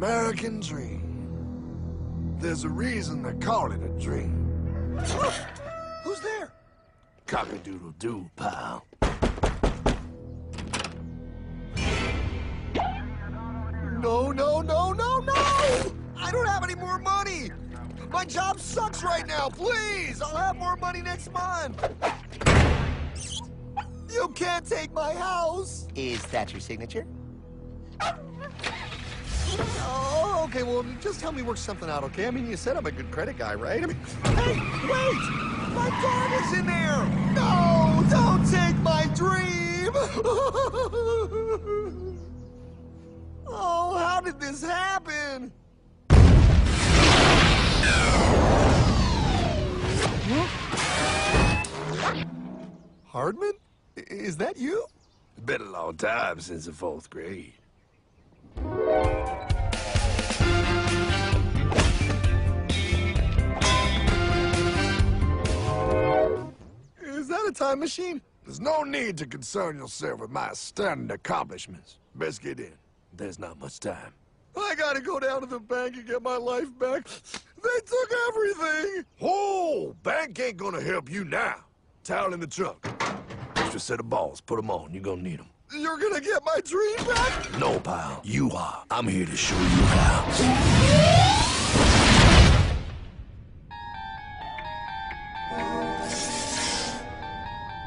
American dream. There's a reason they call it a dream. Who's there? Cock-a-doodle-doo, pal. No, no, no, no, no! I don't have any more money! My job sucks right now, please! I'll have more money next month! You can't take my house! Is that your signature? Oh, okay, well, just help me work something out, okay? I mean, you said I'm a good credit guy, right? I mean, hey, wait! My dog is in there! No, don't take my dream! Oh, how did this happen? Hardman? Is that you? It's been a long time since the 4th grade. Is that a time machine? There's no need to concern yourself with my astounding accomplishments. Best get in. There's not much time. I gotta go down to the bank and get my life back. They took everything! Oh, bank ain't gonna help you now. Towel in the trunk. Extra set of balls. Put them on. You're gonna need them. You're gonna get my dream back? No, pal. You are. I'm here to show you how.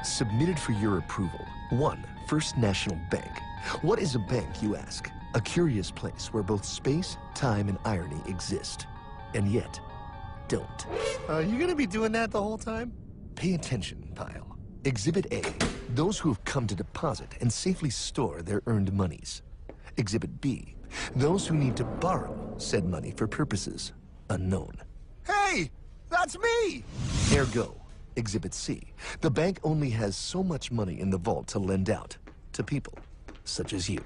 Submitted for your approval. 1. First National Bank. What is a bank, you ask? A curious place where both space, time, and irony exist. And yet, don't. You gonna be doing that the whole time? Pay attention, pile. Exhibit A. Those who have come to deposit and safely store their earned monies. Exhibit B. Those who need to borrow said money for purposes unknown. Hey! That's me! Ergo, Exhibit C. The bank only has so much money in the vault to lend out to people such as you.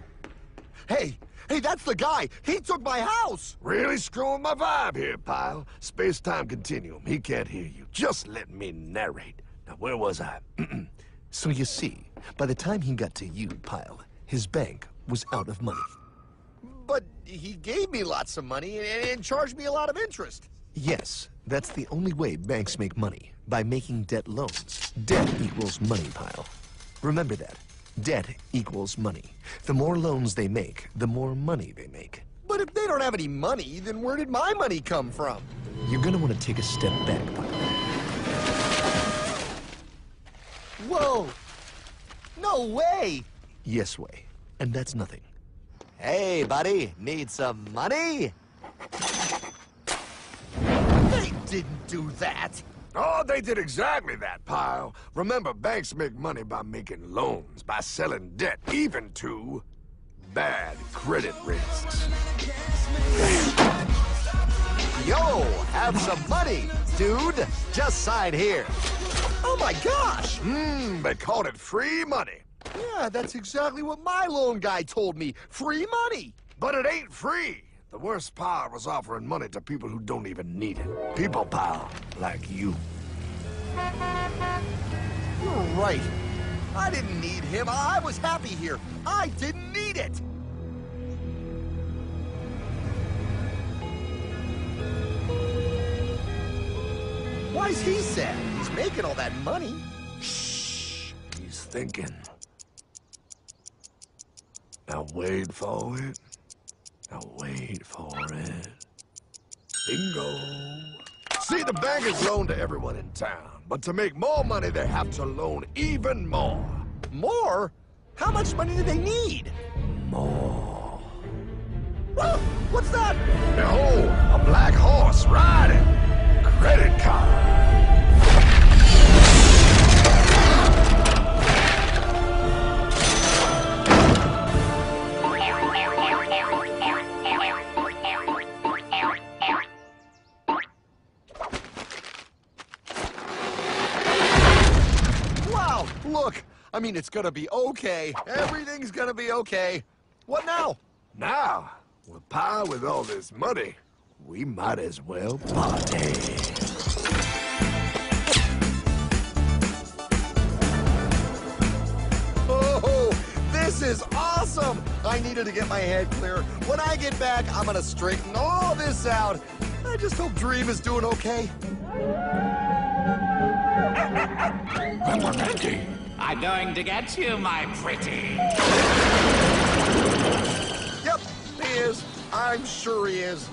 Hey! Hey, that's the guy! He took my house! Really screwing my vibe here, pal. Space-time continuum. He can't hear you. Just let me narrate. Now, where was I? So you see, by the time he got to you, Pyle, his bank was out of money. But he gave me lots of money and charged me a lot of interest. Yes, that's the only way banks make money, by making debt loans. Debt equals money, Pyle. Remember that. Debt equals money. The more loans they make, the more money they make. But if they don't have any money, then where did my money come from? You're gonna want to take a step back, Pyle. Whoa! No way! Yes way. And that's nothing. Hey, buddy, need some money? They didn't do that! Oh, they did exactly that, pal. Remember, banks make money by making loans, by selling debt, even to bad credit risks. Yo, have some money, dude. Just sign here. Oh my gosh! They called it free money. Yeah, that's exactly what my loan guy told me. Free money! But it ain't free. The worst part was offering money to people who don't even need it. People, pal, like you. You're right. I didn't need him. I was happy here. I didn't need it. Why's he sad? He's making all that money. Shh. He's thinking. Now wait for it. Now wait for it. Bingo. See, the bankers loan to everyone in town, but to make more money, they have to loan even more. More? How much money do they need? More. Oh, what's that? Behold, a black horse riding. Credit card. Wow, look. I mean, it's gonna be okay. Everything's gonna be okay. What now? Now, with pie with all this money, we might as well party. Oh, this This is awesome! I needed to get my head clear. When I get back, I'm gonna straighten all this out. I just hope Dream is doing okay. I'm going to get you, my pretty. Yep, he is. I'm sure he is.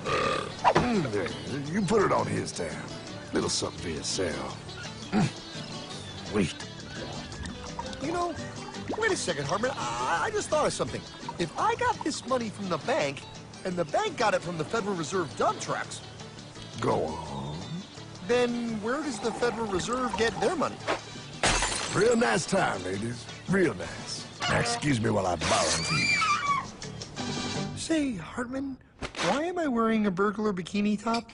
There, you put it on his tab. Little something for yourself. Wait. You know, wait a second, Hartman. I just thought of something. If I got this money from the bank, and the bank got it from the Federal Reserve dump trucks, Go on. then where does the Federal Reserve get their money? Real nice time, ladies. Real nice. Now, excuse me while I borrow these. Say, Hartman, why am I wearing a burglar bikini top?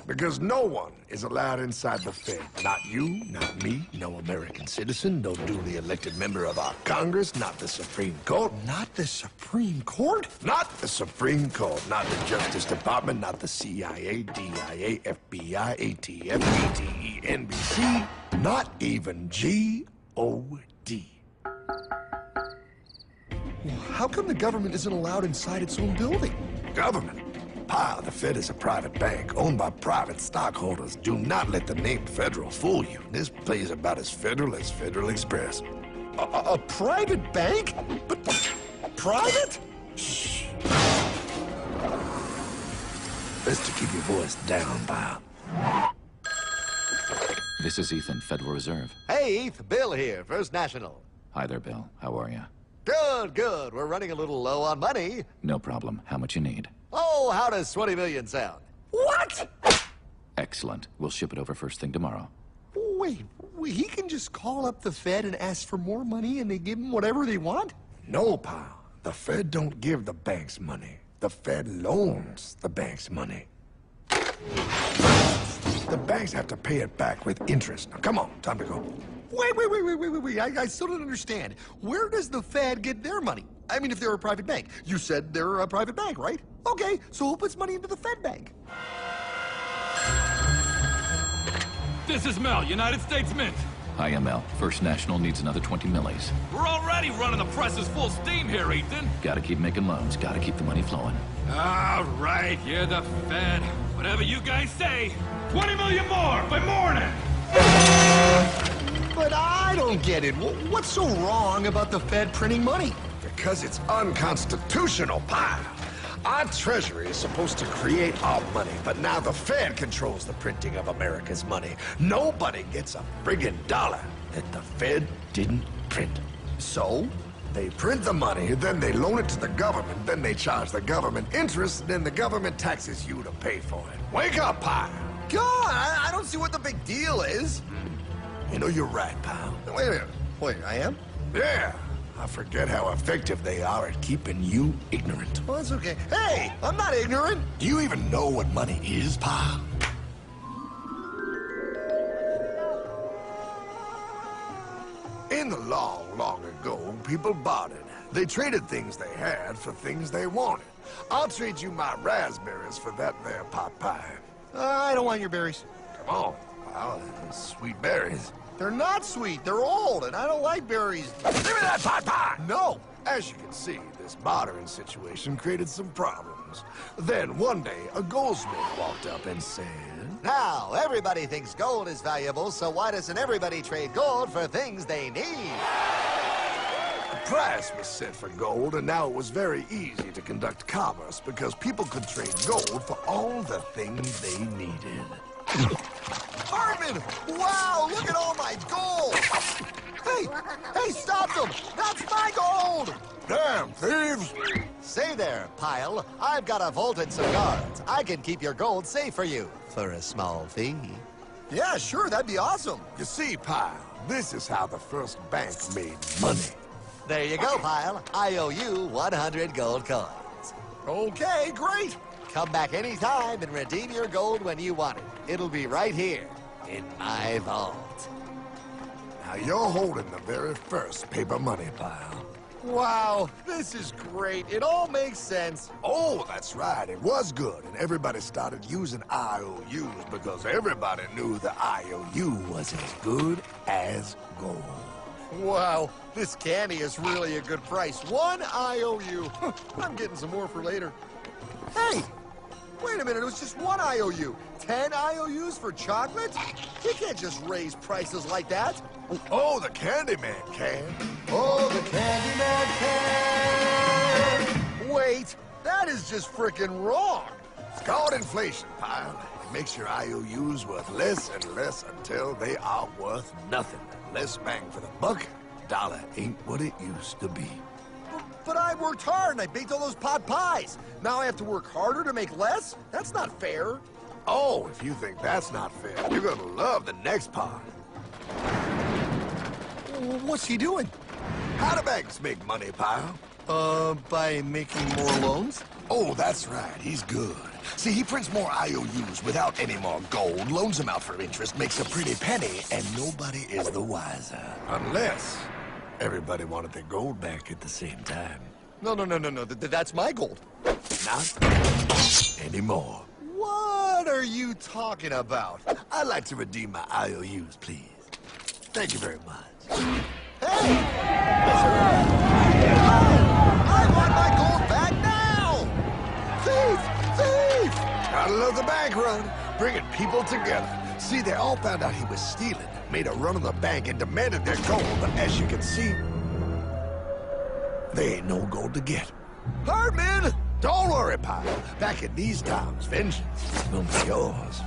Because no one is allowed inside the Fed. Not you, not me, no American citizen, no duly elected member of our Congress, not the Supreme Court. Not the Supreme Court? Not the Supreme Court, not the Justice Department, not the CIA, DIA, FBI, ATF, ATE, NBC, not even G.O.D. How come the government isn't allowed inside its own building? Government? Pile, the Fed is a private bank owned by private stockholders. Do not let the name Federal fool you. This place is about as federal as Federal Express. A private bank? But private? Shh. Best to keep your voice down, pal. This is Ethan, Federal Reserve. Hey, Eth, Bill here, First National. Hi there, Bill. How are you? Good, good. We're running a little low on money. No problem. How much you need? Oh, how does 20 million sound? What? Excellent. We'll ship it over first thing tomorrow. Wait, he can just call up the Fed and ask for more money and they give him whatever they want? No, pal. The Fed don't give the banks money. The Fed loans the banks money. The banks have to pay it back with interest. Now, come on, time to go. Wait. I still don't understand. Where does the Fed get their money? I mean, if they're a private bank. You said they're a private bank, right? Okay, so who puts money into the Fed bank? This is Mel, United States Mint. Hi, ML. First National needs another 20 millis. We're already running the presses full steam here, Ethan. Gotta keep making loans. Gotta keep the money flowing. All right, you're the Fed. Whatever you guys say. 20 million more by morning. But I don't get it. What's so wrong about the Fed printing money? Because it's unconstitutional, pal. Our Treasury is supposed to create our money, but now the Fed controls the printing of America's money. Nobody gets a friggin' dollar that the Fed didn't print. So? They print the money, then they loan it to the government, then they charge the government interest, then the government taxes you to pay for it. Wake up, pal! God, I don't see what the big deal is. You know, you're right, pal. Wait a minute. Wait, I am? Yeah, I forget how effective they are at keeping you ignorant. Well, that's okay. Hey, I'm not ignorant. Do you even know what money is, pal? In the long, long ago, people bartered. They traded things they had for things they wanted. I'll trade you my raspberries for that there pot pie. I don't want your berries. Come on, pal, sweet berries. They're not sweet. They're old, and I don't like berries. Give me that pot pie! No. As you can see, this bartering situation created some problems. Then one day, a goldsmith walked up and said, Now, everybody thinks gold is valuable, so why doesn't everybody trade gold for things they need? a price was set for gold, and now it was very easy to conduct commerce because people could trade gold for all the things they needed. Hartman! Wow, look at all my gold! Hey, stop them! That's my gold! Damn thieves! Say there, Pyle. I've got a vault and some guards. I can keep your gold safe for you for a small fee. Yeah, sure, that'd be awesome. You see, Pyle, this is how the first bank made money. There you go, Pyle. I owe you 100 gold coins. Okay, great. Come back anytime and redeem your gold when you want it. It'll be right here in my vault. Now you're holding the very first paper money, Pyle. Wow, this is great. It all makes sense. Oh, that's right. It was good, and everybody started using IOUs because everybody knew the IOU was as good as gold. Wow, this candy is really a good price. 1 IOU. I'm getting some more for later. Hey! Wait a minute, it was just 1 IOU. 10 IOUs for chocolate? You can't just raise prices like that. Oh, the Candyman can. Oh, the Candyman can! Wait, that is just frickin' wrong. It's called inflation, pal. It makes your IOUs worth less and less until they are worth nothing. Less bang for the buck. Dollar ain't what it used to be. But I worked hard and I baked all those pot pies. Now I have to work harder to make less? That's not fair. Oh, if you think that's not fair, you're gonna love the next part. What's he doing? How do banks make money, pal? By making more loans? Oh, that's right. He's good. See, he prints more IOUs without any more gold, loans them out for interest, makes a pretty penny, and nobody is the wiser. Unless everybody wanted their gold back at the same time. No. That's my gold. Not anymore. What are you talking about? I'd like to redeem my IOUs, please. Thank you very much. Hey! I want my gold back now! Thief! Thief! Gotta love the bank run, bringing people together. See, they all found out he was stealing, made a run on the bank, and demanded their gold, but as you can see, there ain't no gold to get. Herdman! Don't worry, pal. Back in these times, vengeance will be yours.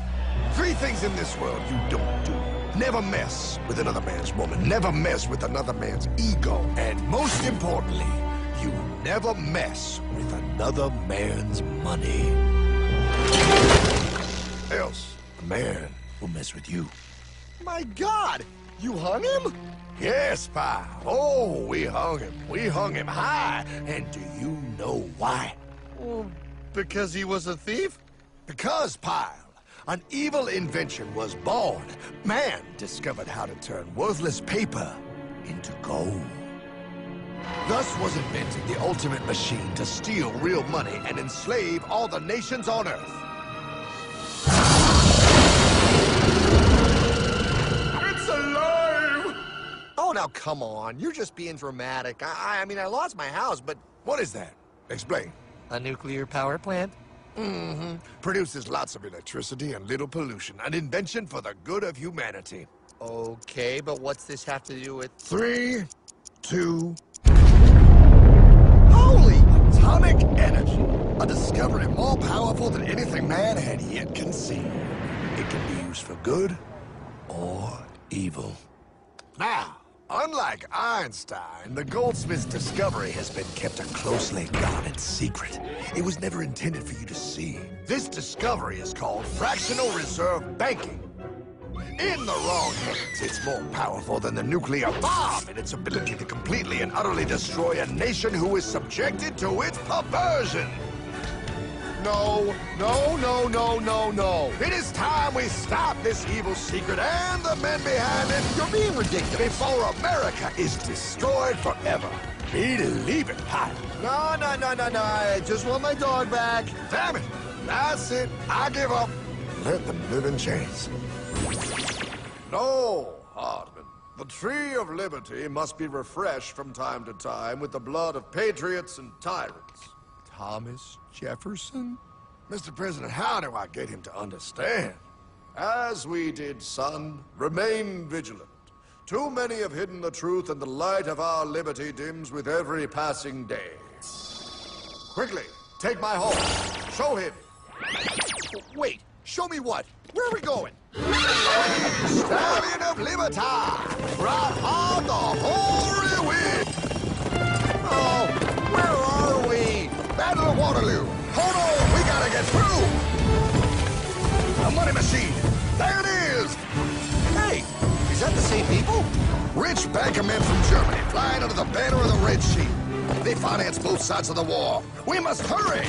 3 things in this world you don't do. Never mess with another man's woman. Never mess with another man's ego. And most importantly, you never mess with another man's money. Else, the man will mess with you. My God! You hung him? Yes, pal. Oh, we hung him. We hung him high. And do you know why? Well, because he was a thief? Because, pal, an evil invention was born. Man discovered how to turn worthless paper into gold. Thus was invented the ultimate machine to steal real money and enslave all the nations on Earth. It's alive! Oh, now come on. You're just being dramatic. I mean, I lost my house, but... What is that? Explain. A nuclear power plant? Mm-hmm. Produces lots of electricity and little pollution. An invention for the good of humanity. Okay, but what's this have to do with... 3, 2... Holy! Atomic energy. A discovery more powerful than anything man had yet conceived. It can be used for good or evil. Now, unlike Einstein, the goldsmith's discovery has been kept a closely guarded secret. It was never intended for you to see. This discovery is called fractional reserve banking. In the wrong hands, it's more powerful than the nuclear bomb in its ability to completely and utterly destroy a nation who is subjected to its perversion. No. It is time we stop this evil secret and the men behind it. You're being ridiculous. Before America is destroyed forever. Believe it, pal. No. I just want my dog back. Damn it. That's it. I give up. Let them live in chains. No, Hardman. The tree of liberty must be refreshed from time to time with the blood of patriots and tyrants. Thomas Jefferson? Mr. President, how do I get him to understand? As we did, son, remain vigilant. Too many have hidden the truth, and the light of our liberty dims with every passing day. Quickly, take my horse. Show him. Wait, show me what? Where are we going? Stallion of Liberty! Right on the hoary wind! Oh, where are we? Battle of Waterloo! Hold on, we gotta get through! A money machine! There it is! Hey, is that the same people? Rich banker men from Germany flying under the banner of the Red Shield. They finance both sides of the war. We must hurry!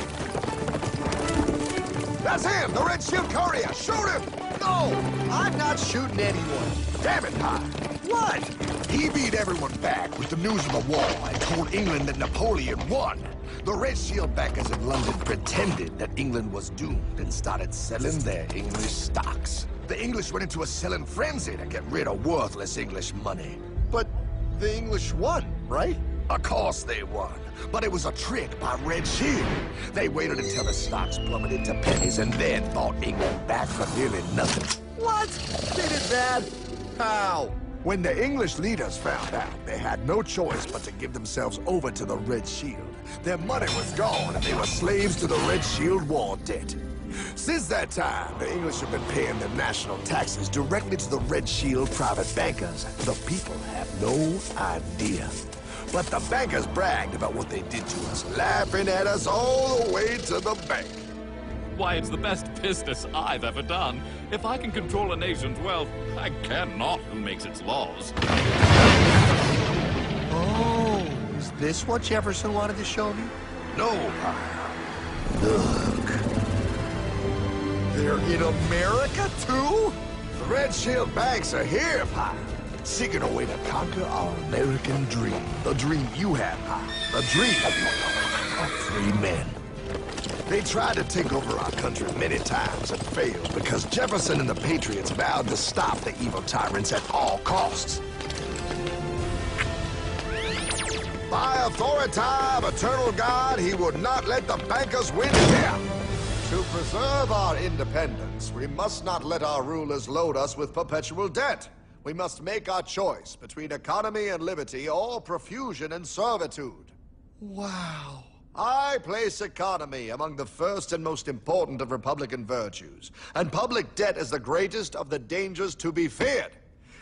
That's him, the Red Shield courier! Shoot him! No, I'm not shooting anyone. Damn it, Pie! What? He beat everyone back with the news of the war and told England that Napoleon won. The Red Shield backers in London pretended that England was doomed and started selling their English stocks. The English went into a selling frenzy to get rid of worthless English money. But The English won, right? Of course they won. But it was a trick by Red Shield. They waited until the stocks plummeted to pennies and then bought England back for nearly nothing. What? They did that? How? When the English leaders found out, they had no choice but to give themselves over to the Red Shield. Their money was gone, and they were slaves to the Red Shield war debt. Since that time, the English have been paying their national taxes directly to the Red Shield private bankers. The people have no idea. But the bankers bragged about what they did to us, laughing at us all the way to the bank. Why, it's the best business I've ever done. If I can control a nation's wealth, I care not who makes its laws. Oh, is this what Jefferson wanted to show me? No, Pyle. Look. They're in America, too? The Red Shield banks are here, Pyle. Seeking a way to conquer our American dream. The dream you have, Pyle. The dream of free men. They tried to take over our country many times and failed because Jefferson and the Patriots vowed to stop the evil tyrants at all costs. By authority of eternal God, he would not let the bankers win here. To preserve our independence, we must not let our rulers load us with perpetual debt. We must make our choice between economy and liberty or profusion and servitude. Wow. I place economy among the first and most important of Republican virtues, and public debt is the greatest of the dangers to be feared.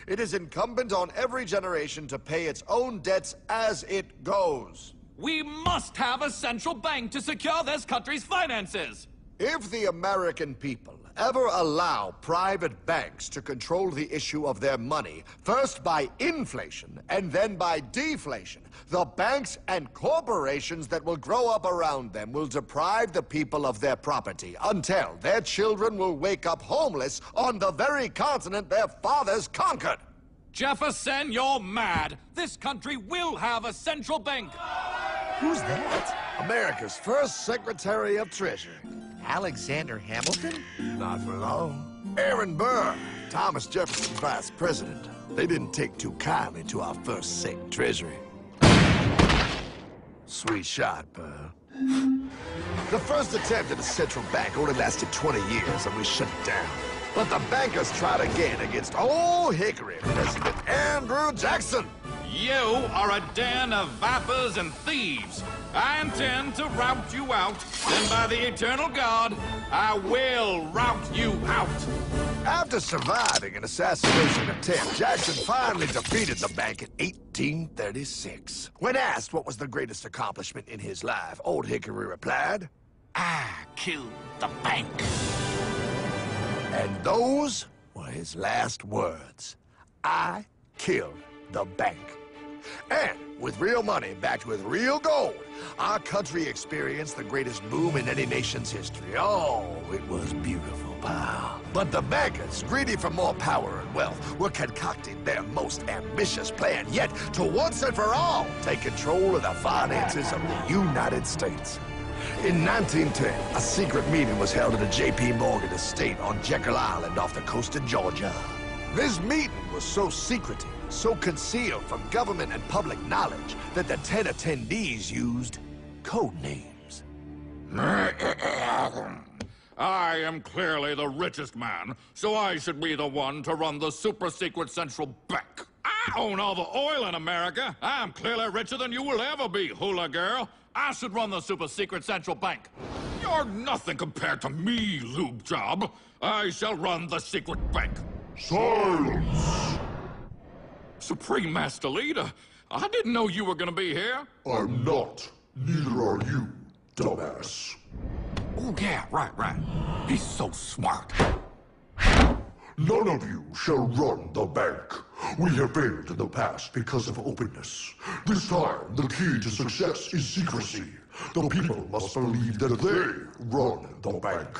It is incumbent on every generation to pay its own debts as it goes. We must have a central bank to secure this country's finances. If the American people ever allow private banks to control the issue of their money, first by inflation and then by deflation, the banks and corporations that will grow up around them will deprive the people of their property until their children will wake up homeless on the very continent their fathers conquered. Jefferson, you're mad. This country will have a central bank. Who's that? America's first Secretary of Treasury. Alexander Hamilton? Not for long. Aaron Burr, Thomas Jefferson's vice president. They didn't take too kindly to our first Sec Treasury. Sweet shot, Burr. The first attempt at a central bank only lasted 20 years and we shut it down. But the bankers tried again against Old Hickory, President Andrew Jackson. You are a den of vipers and thieves. I intend to rout you out, and by the eternal God, I will rout you out. After surviving an assassination attempt, Jackson finally defeated the bank in 1836. When asked what was the greatest accomplishment in his life, Old Hickory replied, I killed the bank. and those were his last words. I killed the bank. And with real money backed with real gold, our country experienced the greatest boom in any nation's history. Oh, it was beautiful, pal. But the bankers, greedy for more power and wealth, were concocting their most ambitious plan yet to once and for all take control of the finances of the United States. In 1910, a secret meeting was held at the J.P. Morgan estate on Jekyll Island off the coast of Georgia. This meeting was so secretive, so concealed from government and public knowledge that the 10 attendees used code names. I am clearly the richest man, so I should be the one to run the super-secret central bank. I own all the oil in America. I'm clearly richer than you will ever be, hula girl. I should run the super-secret central bank. You're nothing compared to me, lube job. I shall run the secret bank. Silence! Supreme Master Leader, I didn't know you were gonna be here. I'm not. Neither are you, dumbass. Oh, yeah, right. He's so smart. None of you shall run the bank. We have failed in the past because of openness. This time, the key to success is secrecy. The people must believe that they run the bank.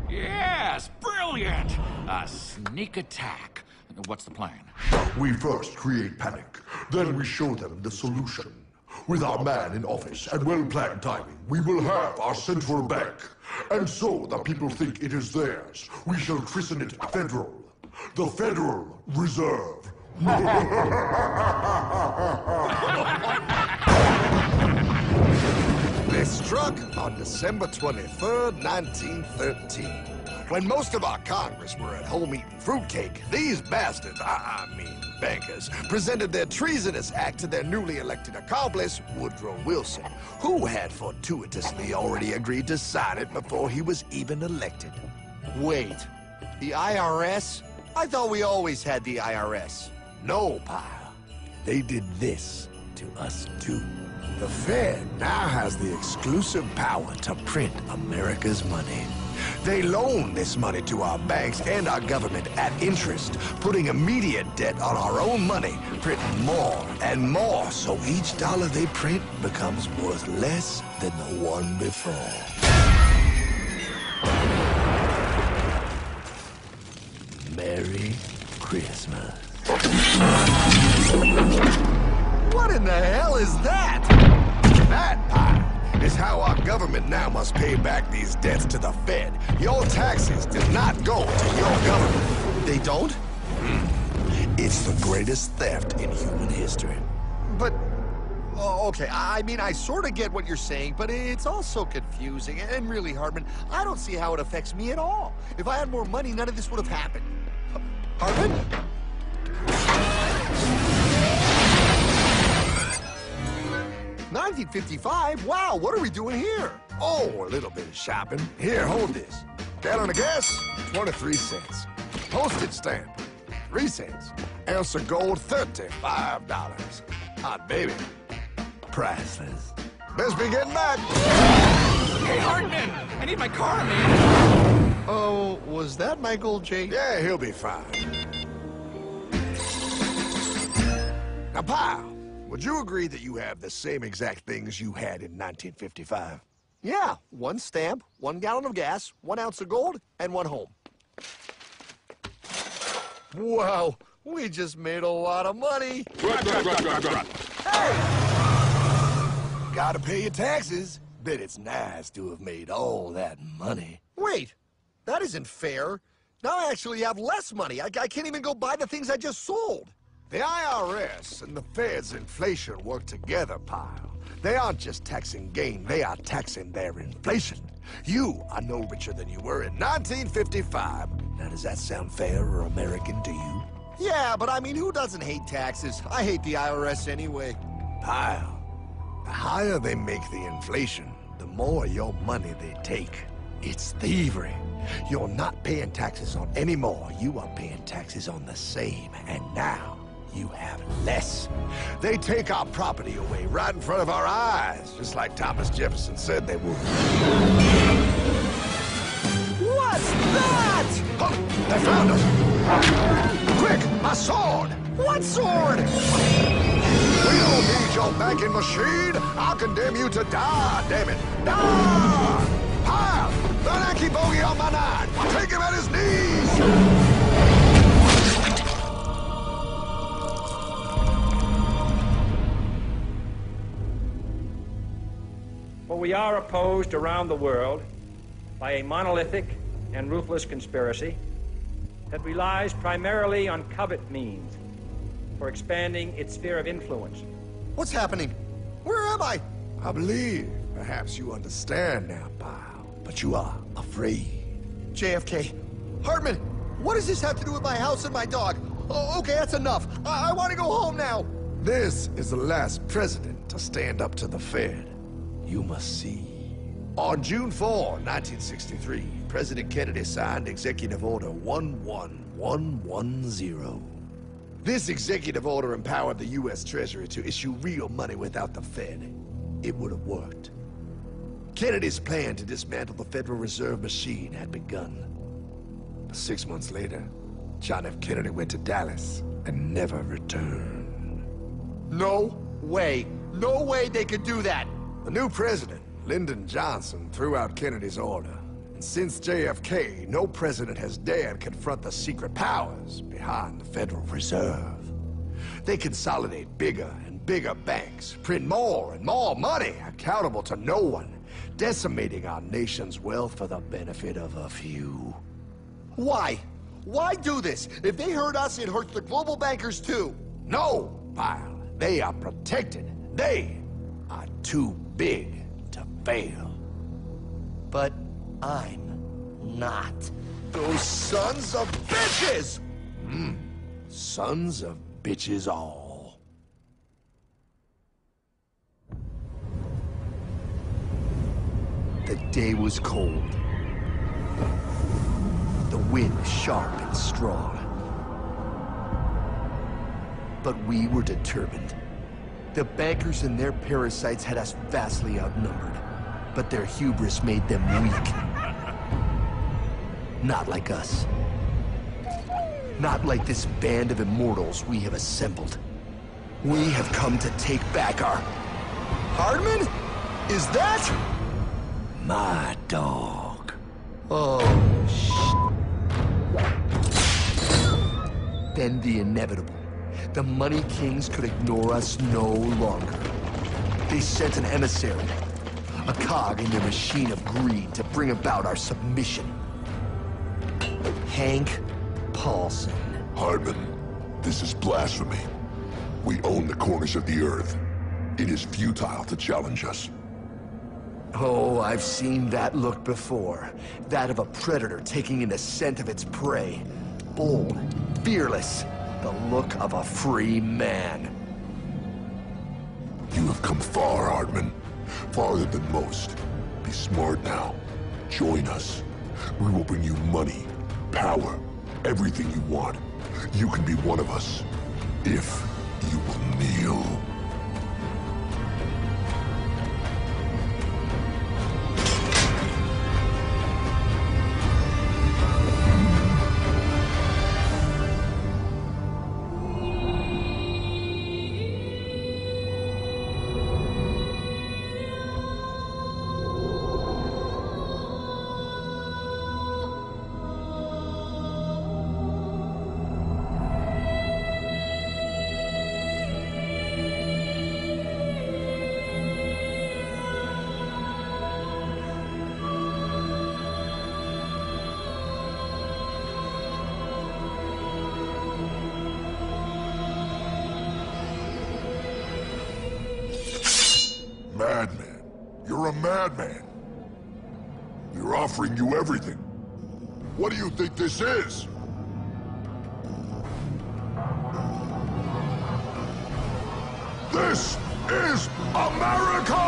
Yes, brilliant! A sneak attack. What's the plan? We first create panic, then we show them the solution. With our man in office and well-planned timing, we will have our central bank. And so the people think it is theirs. We shall christen it Federal. The Federal Reserve They struck on December 23rd, 1913. When most of our Congress were at home eating fruitcake, these bastards, I mean bankers, presented their treasonous act to their newly elected accomplice, Woodrow Wilson, who had fortuitously already agreed to sign it before he was even elected. Wait, the IRS? I thought we always had the IRS. No, pal. They did this to us too. The Fed now has the exclusive power to print America's money. They loan this money to our banks and our government at interest, putting immediate debt on our own money, printing more and more, so each dollar they print becomes worth less than the one before. Merry Christmas. What in the hell is that? That, pal, is how our government now must pay back these debts to the Fed. Your taxes do not go to your government. They don't? It's the greatest theft in human history. But, oh, okay, I mean, I sort of get what you're saying, but it's also confusing. And really, Hartman, I don't see how it affects me at all. If I had more money, none of this would have happened. Hartman? 1955? Wow, what are we doing here? Oh, a little bit of shopping. Here, hold this. Gallon of gas, 23 cents. Postage stamp, 3 cents. Ounce of gold, $35. Hot baby, priceless. Best be getting back. Hey, Hartman! I need my car, man! Oh, was that my gold, Jay? Yeah, he'll be fine. Now, pal, would you agree that you have the same exact things you had in 1955? Yeah, 1 stamp, 1 gallon of gas, 1 ounce of gold, and 1 home. Wow, we just made a lot of money. Hey! Gotta pay your taxes. Bet it's nice to have made all that money. Wait, that isn't fair. Now I actually have less money. I can't even go buy the things I just sold. The IRS and the Fed's inflation work together, pal. They aren't just taxing gain, they are taxing their inflation. You are no richer than you were in 1955. Now, does that sound fair or American to you? Yeah, but I mean, who doesn't hate taxes? I hate the IRS anyway. Pal, the higher they make the inflation, the more your money they take. It's thievery. You're not paying taxes on any more. You are paying taxes on the same, and now you have less. They take our property away right in front of our eyes, just like Thomas Jefferson said they would. What's that? Oh, they found us! Quick, my sword! What sword? We don't need your banking machine! I'll condemn you to die, damn it! Die! Pile! The Yankee bogey on my 9! Take him at his knees! For we are opposed around the world by a monolithic and ruthless conspiracy that relies primarily on covert means for expanding its sphere of influence. What's happening? Where am I? I believe perhaps you understand now, pal, but you are afraid. JFK. Hartman, what does this have to do with my house and my dog? Oh, okay, that's enough. I want to go home now. This is the last president to stand up to the Fed. You must see. On June 4, 1963, President Kennedy signed Executive Order 11110. This executive order empowered the U.S. Treasury to issue real money without the Fed. It would have worked. Kennedy's plan to dismantle the Federal Reserve machine had begun. 6 months later, John F. Kennedy went to Dallas and never returned. No way. No way they could do that. The new president, Lyndon Johnson, threw out Kennedy's order. And since JFK, no president has dared confront the secret powers behind the Federal Reserve. They consolidate bigger and bigger banks, print more and more money, accountable to no one, decimating our nation's wealth for the benefit of a few. Why? Why do this? If they hurt us, it hurts the global bankers too. No, Pyle. They are protected. They are too big to fail. But I'm not. Those sons of bitches! Sons of bitches all. The day was cold. The wind sharp and strong. But we were determined. The bankers and their parasites had us vastly outnumbered, but their hubris made them weak. Not like us. Not like this band of immortals we have assembled. We have come to take back our... Hardman? Is that... My dog. Oh, Then the inevitable. The Money Kings could ignore us no longer. They sent an emissary, a cog in their machine of greed to bring about our submission. Hank Paulson. Hardman, this is blasphemy. We own the corners of the earth. It is futile to challenge us. Oh, I've seen that look before. That of a predator taking in the scent of its prey. Bold, fearless, the look of a free man. You have come far, Hardman. Farther than most. Be smart now. Join us. We will bring you money, power, everything you want. You can be one of us, if you will kneel. Madman. You're a madman. We're offering you everything. What do you think this is? This is America!